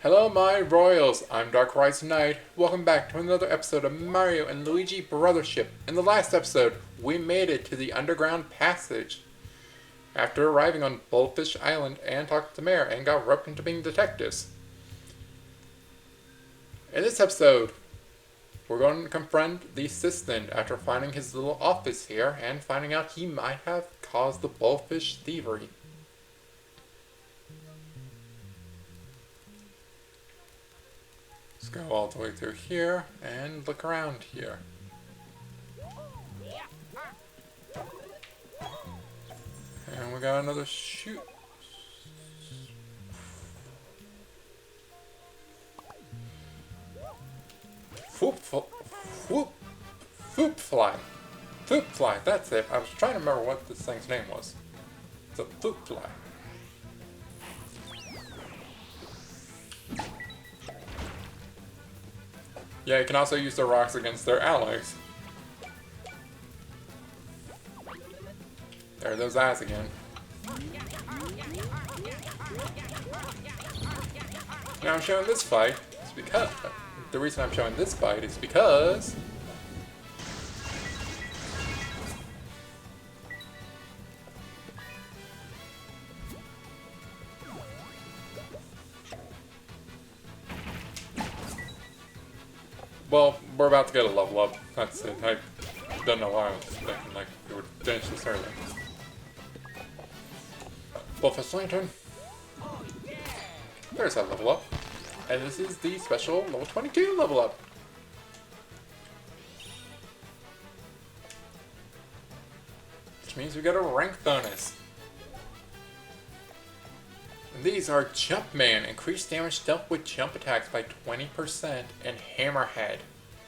Hello my royals, I'm DarkriseKnight. Welcome back to another episode of Mario and Luigi Brothership. In the last episode, we made it to the underground passage. After arriving on Bulbfish Island and talked to the mayor and got roped into being detectives. In this episode, we're going to confront the assistant after finding his little office here and finding out he might have caused the Bulbfish thievery. Let's go all the way through here and look around here. And we got another chute. Foop fly. Foop fly, that's it. I was trying to remember what this thing's name was. It's a foop fly. Yeah, you can also use the rocks against their allies. There are those eyes again. Now I'm showing this fight is because the reason I'm showing this fight is because well, we're about to get a level up. That's it. I don't know why I was thinking like we would finish this early. Bulbfish Lantern. There's that level up. And this is the special level 22 level up. Which means we got a rank bonus. And these are Jumpman, increased damage dealt with jump attacks by 20%, and Hammerhead,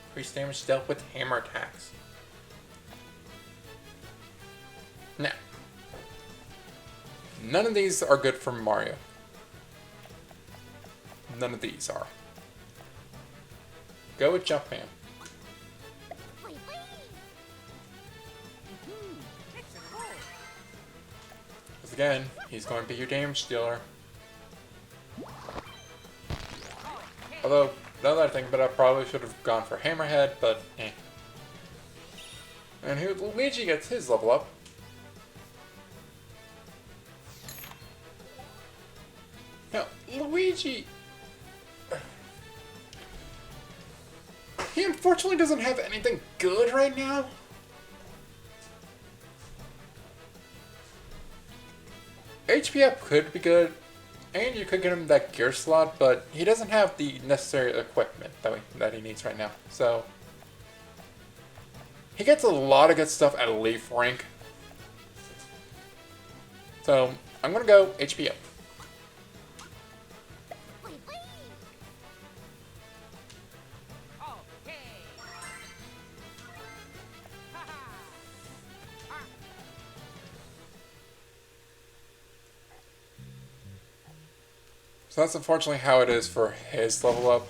increased damage dealt with hammer attacks. Now, none of these are good for Mario. None of these are. Go with Jumpman. Because again, he's going to be your damage dealer. Although, now that I think about it, I probably should have gone for Hammerhead, but eh. And here Luigi gets his level up. Now, Luigi... he unfortunately doesn't have anything good right now. HP up could be good, and you could get him that gear slot, but he doesn't have the necessary equipment that he needs right now. So, he gets a lot of good stuff at Leaf rank. So, I'm going to go HP up. So that's unfortunately how it is for his level up.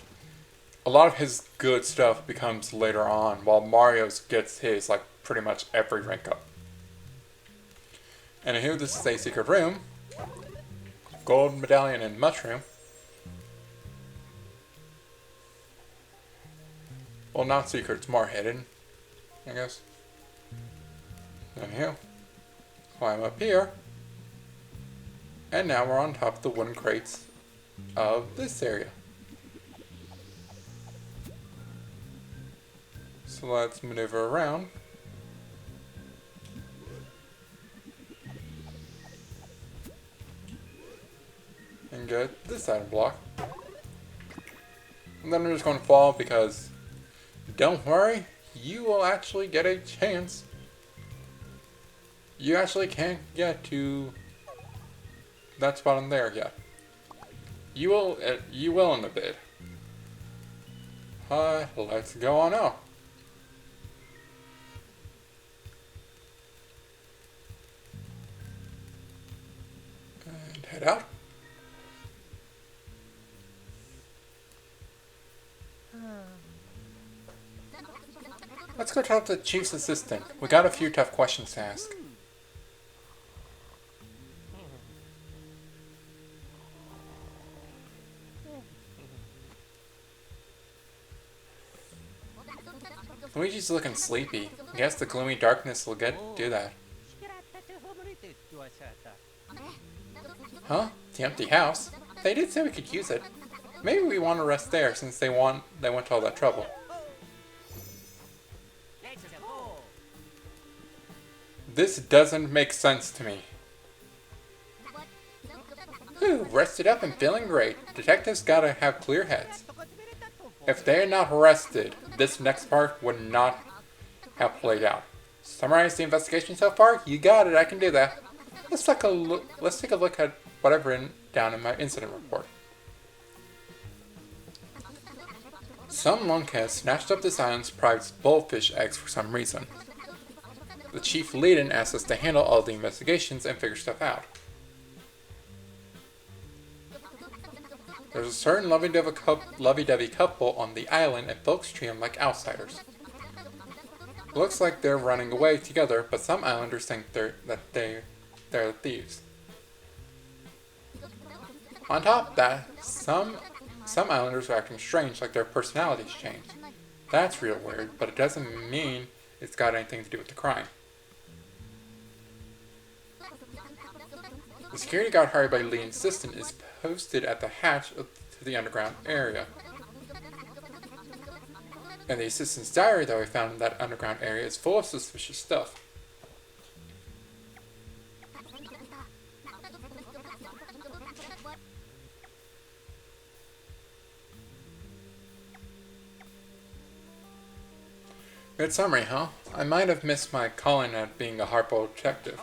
A lot of his good stuff becomes later on, while Mario's gets his like pretty much every rank up. And here this is a secret room. Gold medallion and mushroom. Well, not secret, it's more hidden, I guess. And here, climb up here. And now we're on top of the wooden crates of this area. So let's maneuver around. And get this item block. And then I'm just going to fall because, don't worry, you will actually get a chance. You actually can't get to that spot in there yet. You will in a bit. Let's go on out. And head out. Let's go talk to the chief's assistant. We got a few tough questions to ask. Luigi's looking sleepy. I guess the gloomy darkness will do that. Huh? The empty house? They did say we could use it. Maybe we want to rest there since they went to all that trouble. This doesn't make sense to me. Whew, rested up and feeling great. Detectives gotta have clear heads. If they're not rested, this next part would not have played out. Summarize the investigation so far? You got it, I can do that. Let's take a look at what I've written down in my incident report. Some lunkhead snatched up this island's prized bulbfish eggs for some reason. The chief lead-in asked us to handle all the investigations and figure stuff out. There's a certain lovey-dovey couple on the island and folks treat them like outsiders. It looks like they're running away together, but some islanders think they're the thieves. On top of that, some islanders are acting strange, like their personalities changed. That's real weird, but it doesn't mean it's got anything to do with the crime. The security guard hired by Lee's assistant is posted at the hatch to the underground area. And the assistant's diary that we found in that underground area is full of suspicious stuff. Good summary, huh? I might have missed my calling at being a hardboiled detective.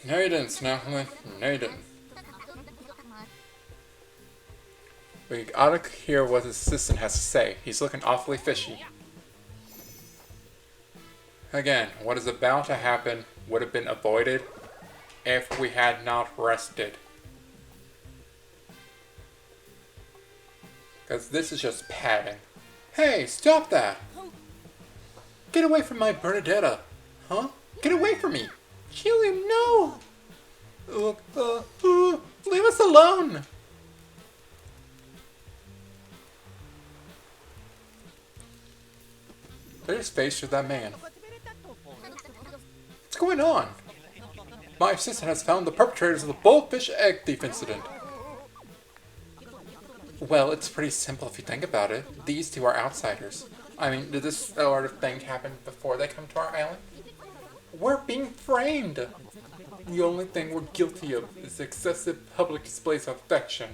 No you didn't, Snaffling. No you didn't. We ought to hear what his assistant has to say. He's looking awfully fishy. Again, what is about to happen would have been avoided if we had not rested. Because this is just padding. Hey, stop that! Get away from my Bernadetta! Huh? Get away from me! Julian, no! Leave us alone! They're just faced with that man. What's going on? My assistant has found the perpetrators of the Bulbfish egg thief incident. Well, it's pretty simple if you think about it. These two are outsiders. I mean, did this sort of thing happen before they come to our island? We're being framed! The only thing we're guilty of is excessive public displays of affection.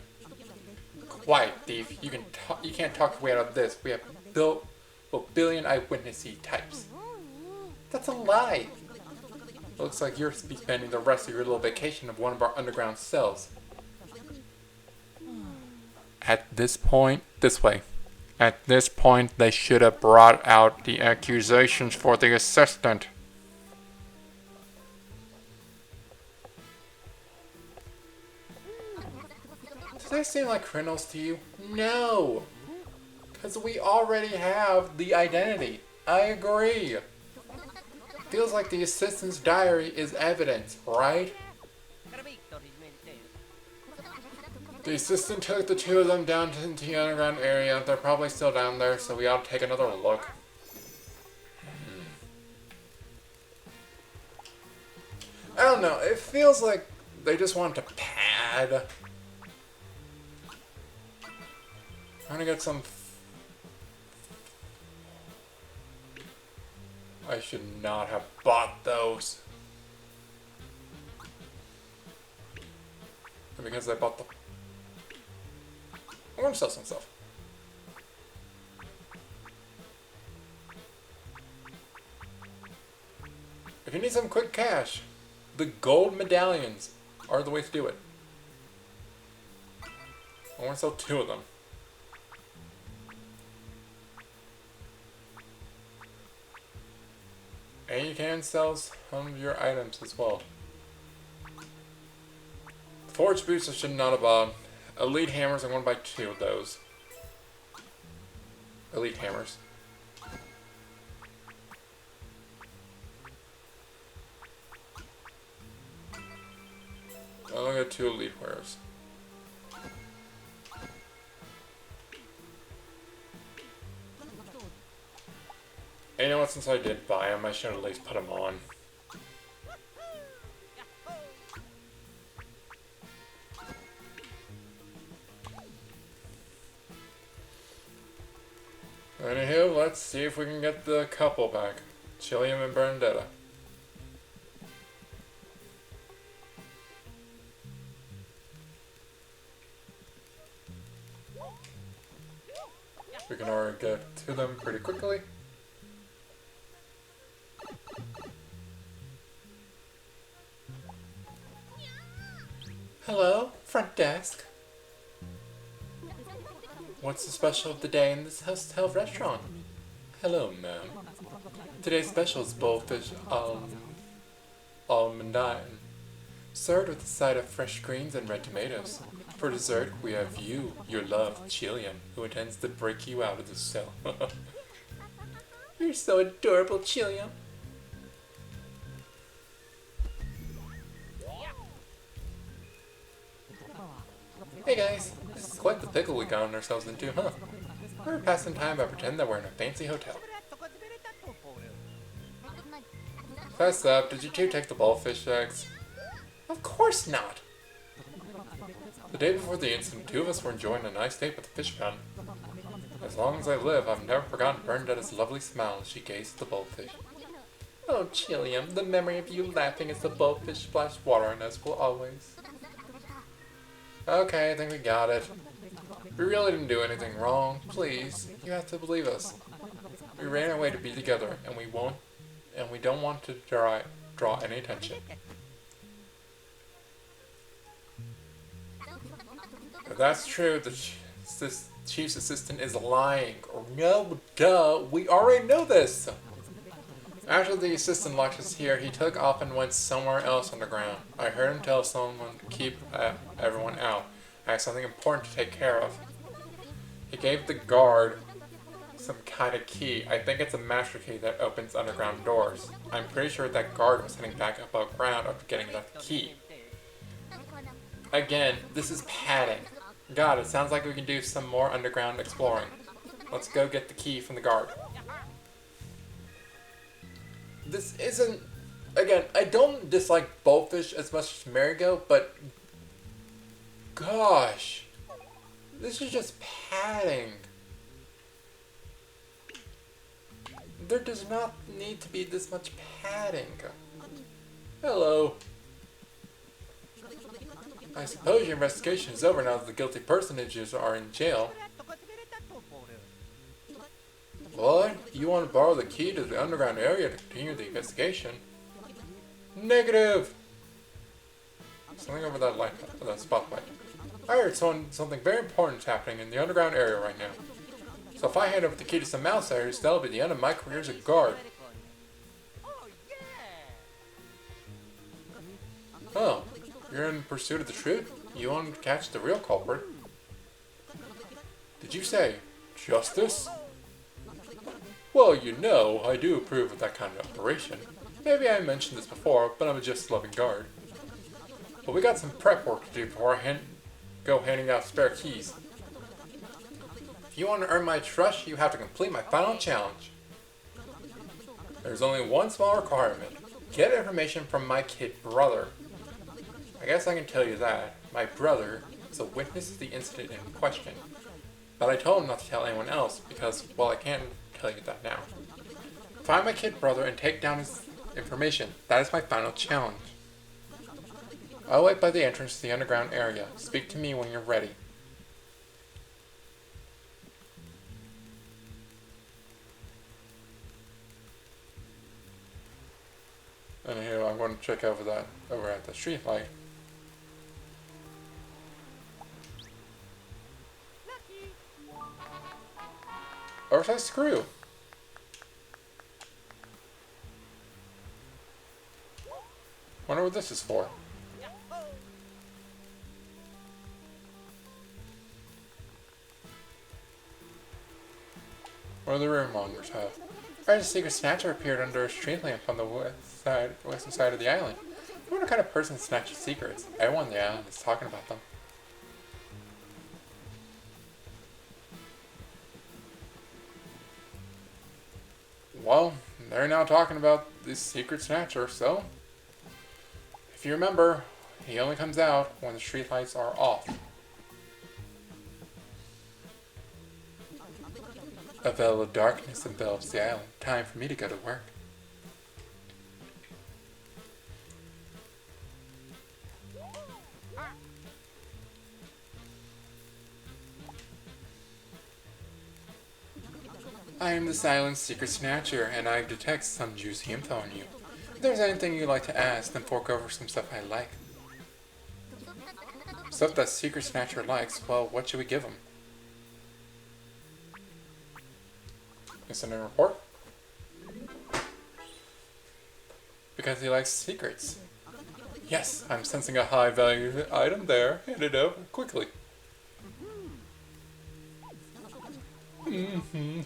Quiet, thief. You can't talk your way out of this. We have billion eyewitnessy types. That's a lie! Looks like you're spending the rest of your little vacation of one of our underground cells. At this point, At this point, they should have brought out the accusations for the assistant. Does that seem like criminals to you? No! Because we already have the identity. I agree. Feels like the assistant's diary is evidence, right? The assistant took the two of them down to the underground area. They're probably still down there, so we ought to take another look. I don't know. It feels like they just want to pad. I'm gonna get some... I should not have bought those. And because I bought the... I'm gonna sell some stuff. If you need some quick cash, the gold medallions are the way to do it. I want to sell 2 of them. And you can sell some of your items as well. Forged boots I should not have bought. Elite hammers, I'm going to buy 2 of those. Elite hammers. I'll get 2 elite wares. You know what, since I did buy them, I should at least put them on. Anywho, let's see if we can get the couple back. Chilliam and Bernadetta. We can already get to them pretty quickly. Hello, front desk. What's the special of the day in this hotel restaurant? Hello, ma'am. Today's special is Bulbfish almondine, served with a side of fresh greens and red tomatoes. For dessert, we have you, your love, Chilliam, who intends to break you out of the cell. You're so adorable, Chilliam. Hey guys, this is quite the pickle we got ourselves into, huh? We're passing time by pretending that we're in a fancy hotel. Fess up, did you two take the Bulbfish eggs? Of course not! The day before the incident, two of us were enjoying a nice date at the fish fountain. As long as I live, I've never forgotten Bernadetta's lovely smile as she gazed at the Bulbfish. Oh, Chilliam, the memory of you laughing as the Bulbfish splashed water on us will always... Okay, I think we got it. We really didn't do anything wrong. Please, you have to believe us. We ran away to be together, and we don't want to draw any attention. If that's true, the chief's assistant is lying. Or no, duh, we already know this! After the assistant locked us here, he took off and went somewhere else underground. I heard him tell someone to keep everyone out. I have something important to take care of. He gave the guard some kind of key. I think it's a master key that opens underground doors. I'm pretty sure that guard was heading back above ground after getting that key. Again, this is padding. God, it sounds like we can do some more underground exploring. Let's go get the key from the guard. This isn't... Again, I don't dislike Bulbfish as much as Marigold, but... Gosh. This is just padding. There does not need to be this much padding. Hello. I suppose your investigation is over now that the guilty personages are in jail. What? You want to borrow the key to the underground area to continue the investigation? Negative! Something over that light, that spotlight. I heard something very important is happening in the underground area right now. So if I hand over the key to some outsiders, that'll be the end of my career as a guard. Oh, you're in pursuit of the truth? You want to catch the real culprit? Did you say justice? Well, you know, I do approve of that kind of operation. Maybe I mentioned this before, but I'm a just-loving guard. But we got some prep work to do before I go handing out spare keys. If you want to earn my trust, you have to complete my final challenge. There's only one small requirement. Get information from my kid brother. I guess I can tell you that. My brother is a witness to the incident in question. But I told him not to tell anyone else because, well, I can't tell you that now. Find my kid brother and take down his information. That is my final challenge. I'll wait by the entrance to the underground area. Speak to me when you're ready. And here I'm going to check over at the street light. Oversized screw. Wonder what this is for. What do the room mongers have? A secret snatcher appeared under a street lamp on the western side of the island. I wonder what kind of person snatches secrets. Everyone on the island is talking about them. Well, they're now talking about this secret snatcher, so if you remember, he only comes out when the streetlights are off. A veil of darkness envelops the island. Time for me to go to work. I am this island's secret snatcher, and I detect some juicy info on you. If there's anything you'd like to ask, then fork over some stuff I like. Stuff that secret snatcher likes, well, what should we give him? Incident report? Because he likes secrets. Yes, I'm sensing a high value item there. Hand it over quickly.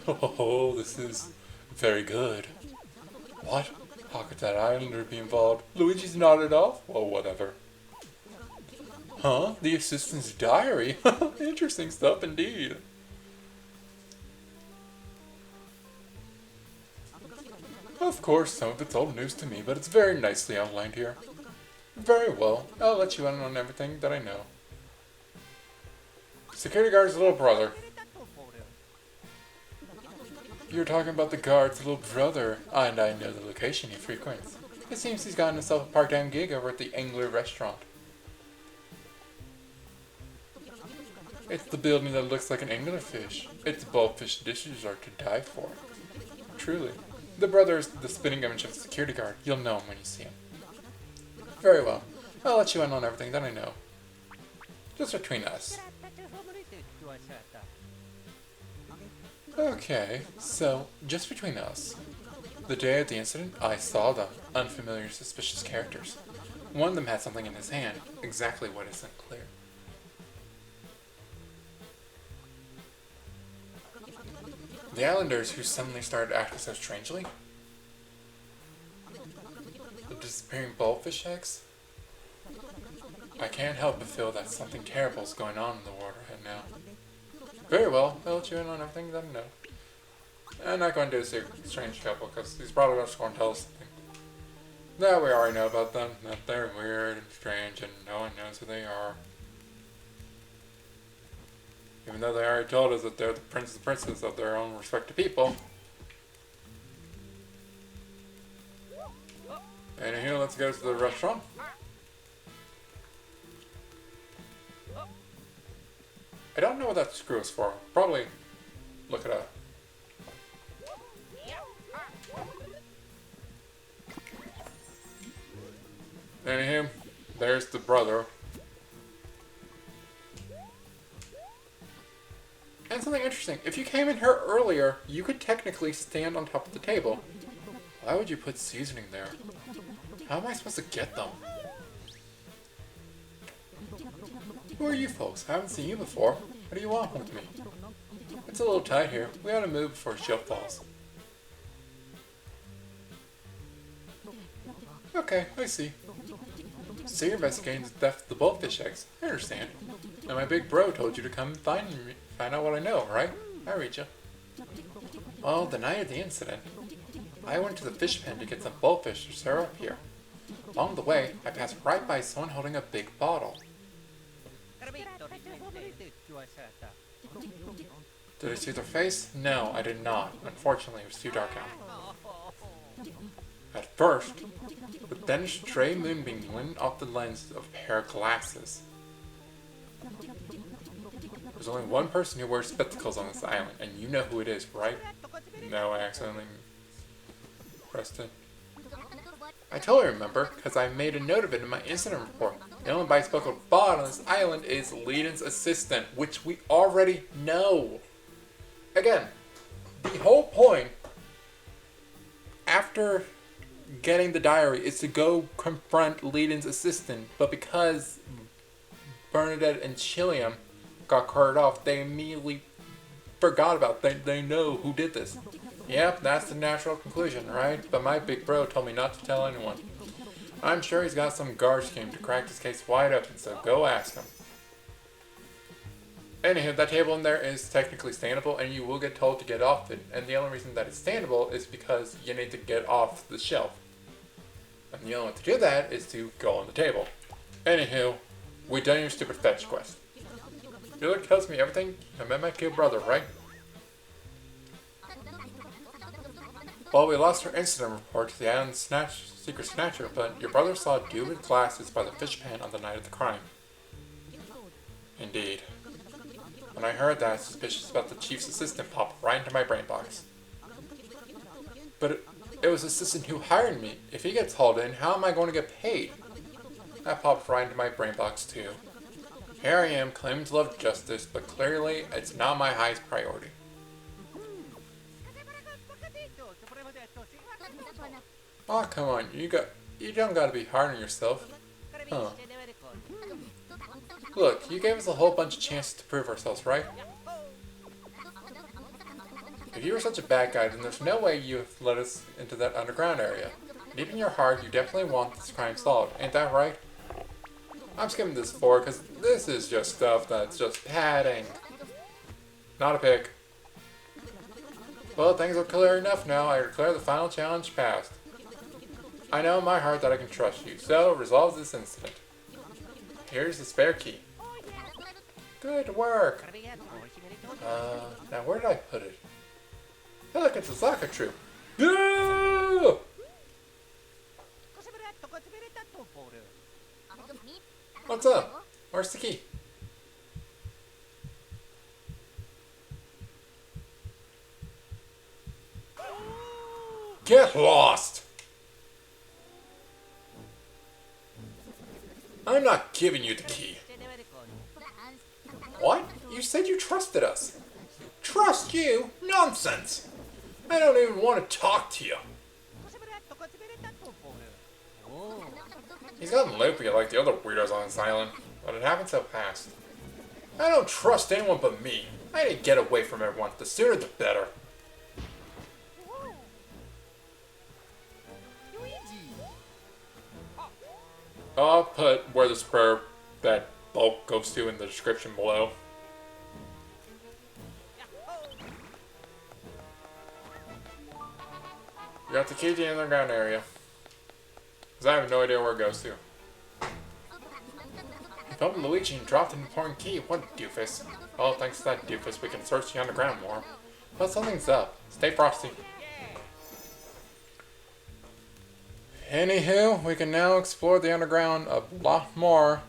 Oh, this is very good. What? How could that islander be involved? Luigi's nodded off? Well, whatever. Huh? The assistant's diary? Interesting stuff indeed. Of course, some of it's old news to me, but it's very nicely outlined here. Very well. I'll let you in on everything that I know. Security guard's little brother. You're talking about the guard's little brother, and I know the location he frequents. It seems he's gotten himself a part-time gig over at the Angler restaurant. It's the building that looks like an anglerfish. Its bulbfish dishes are to die for. Truly. The brother is the spitting image of the security guard. You'll know him when you see him. Very well. I'll let you in on everything that I know. Just between us. Okay, so, just between us. The day of the incident, I saw them. Unfamiliar, suspicious characters. One of them had something in his hand. Exactly what isn't clear. The islanders who suddenly started acting so strangely? The disappearing bulbfish eggs? I can't help but feel that something terrible is going on in the water right now. Very well, I'll let you in on everything that I know. I'm not going to do a strange couple, because he's probably just going to tell us something that we already know about them, that they're weird and strange and no one knows who they are. Even though they already told us that they're the prince and princess of their own respective people. Anywho, let's go to the restaurant. I don't know what that screw is for. Probably look it up. Anywho, there's the brother. And something interesting, if you came in here earlier, you could technically stand on top of the table. Why would you put seasoning there? How am I supposed to get them? Who are you folks? I haven't seen you before. What do you want with me? It's a little tight here. We ought to move before ship falls. Okay, I see. So you're investigating the theft of the bulbfish eggs. I understand. And my big bro told you to come find out what I know, right? I read you. Well, the night of the incident, I went to the fish pen to get some bulbfish to serve up here. Along the way, I passed right by someone holding a big bottle. Did I see their face? No, I did not. Unfortunately, it was too dark out. At first, but then a stray moonbeam went off the lens of a pair of glasses. There's only one person who wears spectacles on this island, and you know who it is, right? No, I accidentally pressed it. I totally remember, because I made a note of it in my incident report. The only bicycle bought on this island is Leiden's assistant, which we already know. Again, the whole point, after getting the diary, is to go confront Leiden's assistant, but because Bernadette and Chilliam got carted off, they immediately forgot about it. They know who did this. Yep, that's the natural conclusion, right? But my big bro told me not to tell anyone. I'm sure he's got some guard scheme to crack this case wide open, so go ask him. Anywho, that table in there is technically standable, and you will get told to get off it. And the only reason that it's standable is because you need to get off the shelf. And the only way to do that is to go on the table. Anywho, we done your stupid fetch quest. Your look tells me everything. I met my kid brother, right? Well, we lost our incident report to the island secret snatcher, but your brother saw a dude with glasses by the fish pan on the night of the crime. Indeed. When I heard that, suspicious about the chief's assistant popped right into my brain box. But it was the assistant who hired me. If he gets hauled in, how am I going to get paid? That popped right into my brain box too. Here I am, claiming to love justice, but clearly it's not my highest priority. Oh, come on, you don't gotta be hard on yourself. Huh. Look, you gave us a whole bunch of chances to prove ourselves, right? If you were such a bad guy, then there's no way you let us into that underground area. Deep in your heart, you definitely want this crime solved, ain't that right? I'm skipping this forward because this is just stuff that's just padding. Not a pick. Well, things are clear enough now. I declare the final challenge passed. I know in my heart that I can trust you, so resolve this incident. Here's the spare key. Good work. Now where did I put it? Hey, look, it's a soccer troop. Yeah! What's up? Where's the key? Get lost! I'm not giving you the key. What? You said you trusted us. Trust you? Nonsense! I don't even want to talk to you. He's gotten loopy like the other weirdos on this island, but it happened so fast. I don't trust anyone but me. I need to get away from everyone. The sooner the better. I'll put where the spur that bulk goes to in the description below. You got the key to the underground area. Because I have no idea where it goes to. You found Luigi and dropped an important key. What a doofus. Well, thanks to that doofus, we can search the underground more. But something's up. Stay frosty. Anywho, we can now explore the underground a lot more.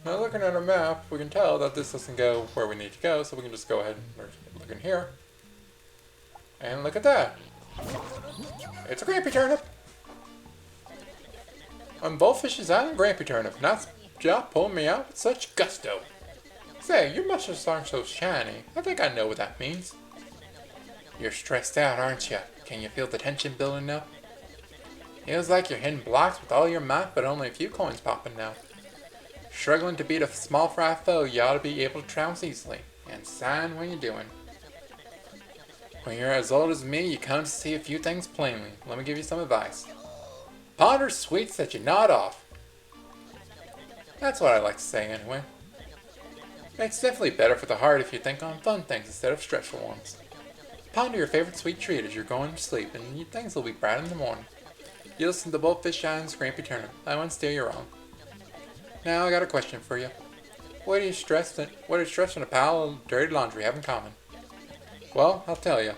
Now looking at our map, we can tell that this doesn't go where we need to go, so we can just go ahead and look in here. And look at that. It's a Grampy Turnip! On Bulbfish's Island, Grampy Turnip. Not job pulling me out with such gusto. Say, your muscles aren't so shiny. I think I know what that means. You're stressed out, aren't you? Can you feel the tension building up? Feels like you're hitting blocks with all your might, but only a few coins popping now. Struggling to beat a small fry foe, you ought to be able to trounce easily. And sign when you're doing. When you're as old as me, you come to see a few things plainly. Let me give you some advice. Ponder sweets that you nod off. That's what I like to say anyway. It's definitely better for the heart if you think on fun things instead of stressful ones. Ponder your favorite sweet treat as you're going to sleep, and things will be bright in the morning. You listen to Bulbfish Island's Grampy Turnip. I won't steer you wrong. Now I got a question for you. What do stress and a pile of dirty laundry have in common? Well, I'll tell you.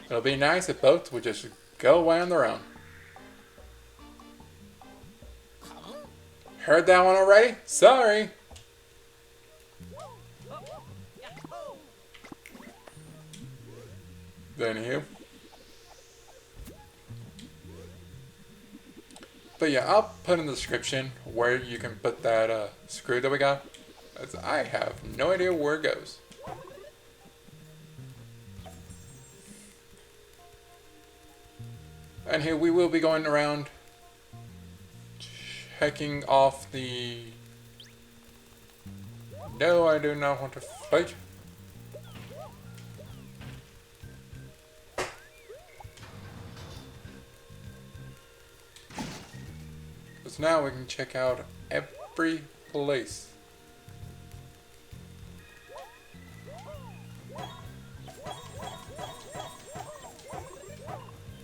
It'll be nice if both would just go away on their own. Heard that one already? Sorry! Anywho. But yeah, I'll put in the description where you can put that screw that we got, as I have no idea where it goes. And here we will be going around checking off the... No, I do not want to fight. Because now we can check out every place.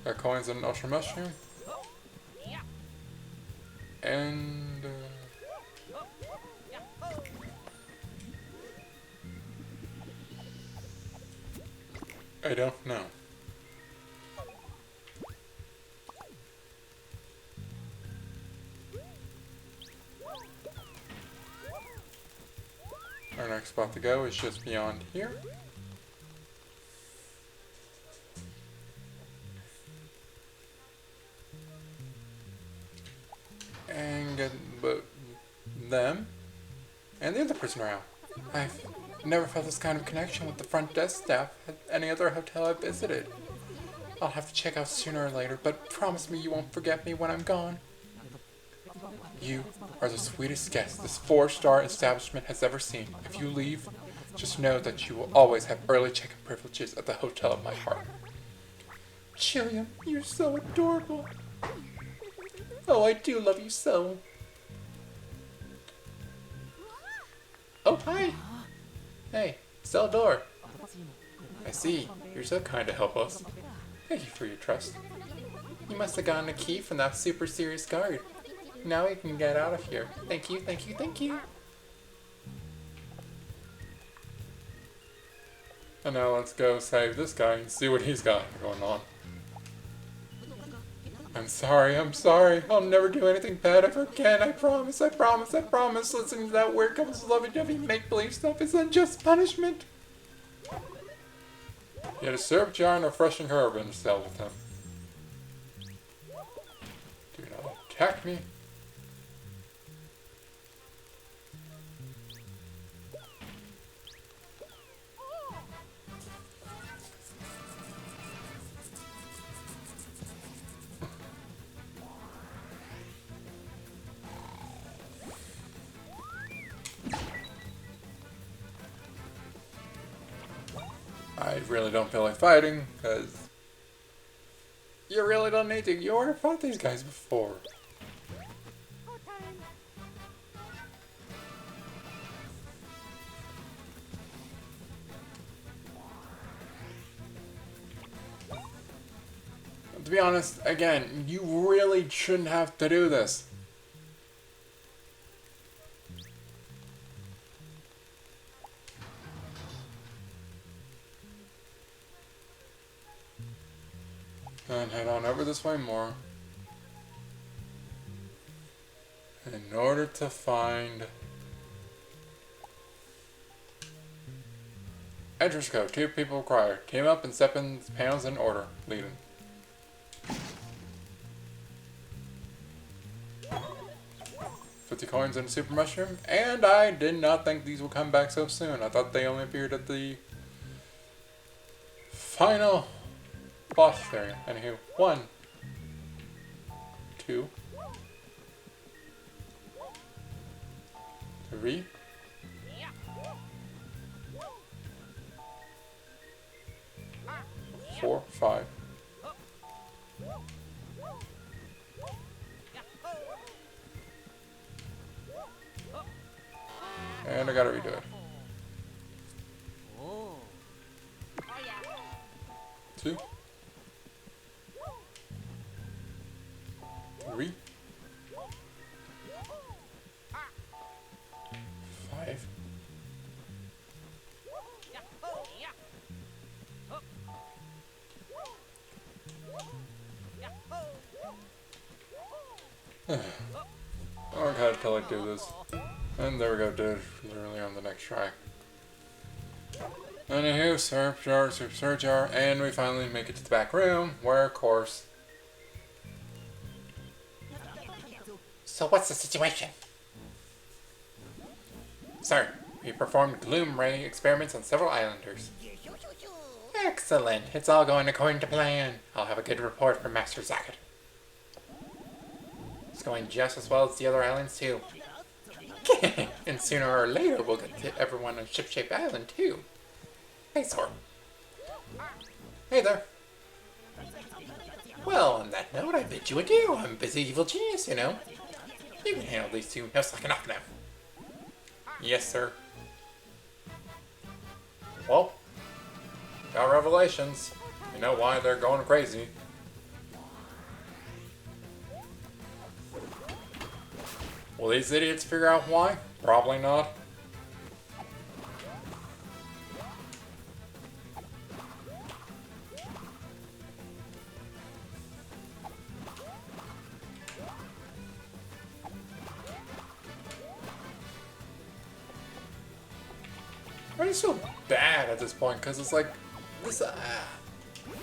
Got coins and an ultra mushroom. And I don't know. Our next spot to go is just beyond here. And get them and the other prisoner out. I've never felt this kind of connection with the front desk staff at any other hotel I've visited. I'll have to check out sooner or later, but promise me you won't forget me when I'm gone. You are the sweetest guest this 4-star establishment has ever seen. If you leave, just know that you will always have early check-in privileges at the hotel of my heart. Chilliam, you're so adorable. Oh, I do love you so. Oh, hi. Hey, cell door. I see. You're so kind to help us. Thank you for your trust. You must have gotten a key from that super serious guard. Now we can get out of here. Thank you, thank you, thank you. And now let's go save this guy and see what he's got going on. I'm sorry. I'll never do anything bad ever again. I promise. Listening to that weird couple's lovey-dovey make-believe stuff is unjust punishment. He had a syrup jar and a refreshing herb in his cell with him. Do not attack me. I really don't feel like fighting, because you really don't need to. You already fought these guys before. To be honest, again, you really shouldn't have to do this. And head on over this way more. In order to find entrance code. 2 people required. Team up and step in panels in order. Leading. $50 and a super mushroom. And I did not think these would come back so soon. I thought they only appeared at the final boss area. Anywho, 1, 2, 3, 4, 5. And I gotta redo it. 2, 3, 5. Oh, I gotta tell it do this. And there we go, did it literally on the next try. Anywho, syrup jar, and we finally make it to the back room, where of course. So what's the situation? Sir, we performed gloom ray experiments on several islanders. Excellent, it's all going according to plan. I'll have a good report from Master Zagat. It's going just as well as the other islands too. And sooner or later we'll get to everyone on Ship-Shape Island too. Hey, Sor. Hey there. Well, on that note, I bid you adieu. I'm a busy evil genius, you know. You can handle these two. No slacking off now. Yes, sir. Well, got revelations. You know why they're going crazy. Will these idiots figure out why? Probably not. I just feel bad at this point because it's like this.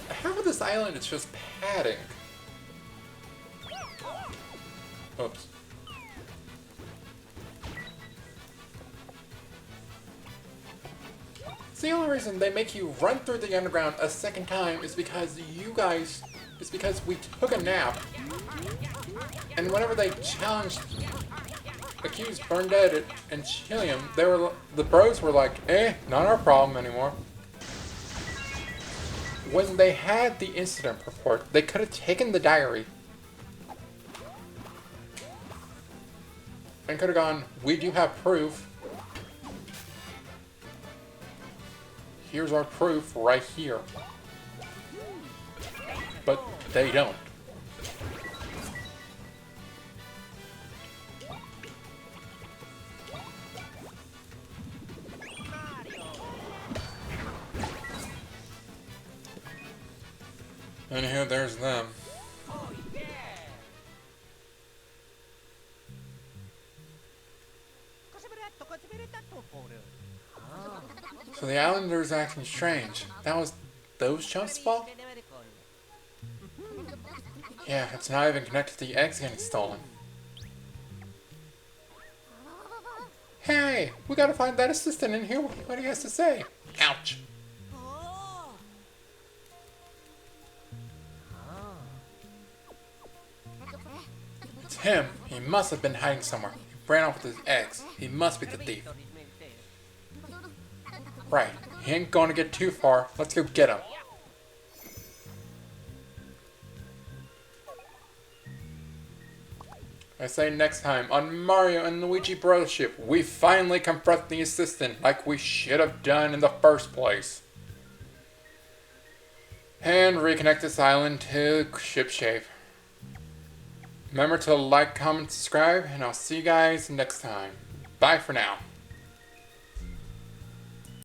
Half of this island is just padding. Oops. The only reason they make you run through the underground a second time is because we took a nap. And whenever they challenged accused Burndead and Chillium, the bros were like, not our problem anymore. When they had the incident report, they could have taken the diary and could have gone, we do have proof. Here's our proof right here. But they don't. And here, there's them. So the islander's acting strange. That was those chumps' fault? Yeah, it's not even connected to the eggs getting stolen. Hey, we gotta find that assistant and hear what he has to say. Ouch. It's him. He must have been hiding somewhere. He ran off with his eggs. He must be the thief. Right. He ain't gonna get too far. Let's go get him. I say next time on Mario and Luigi Brothership, we finally confront the assistant like we should have done in the first place. And reconnect this island to shipshape. Remember to like, comment, subscribe, and I'll see you guys next time. Bye for now.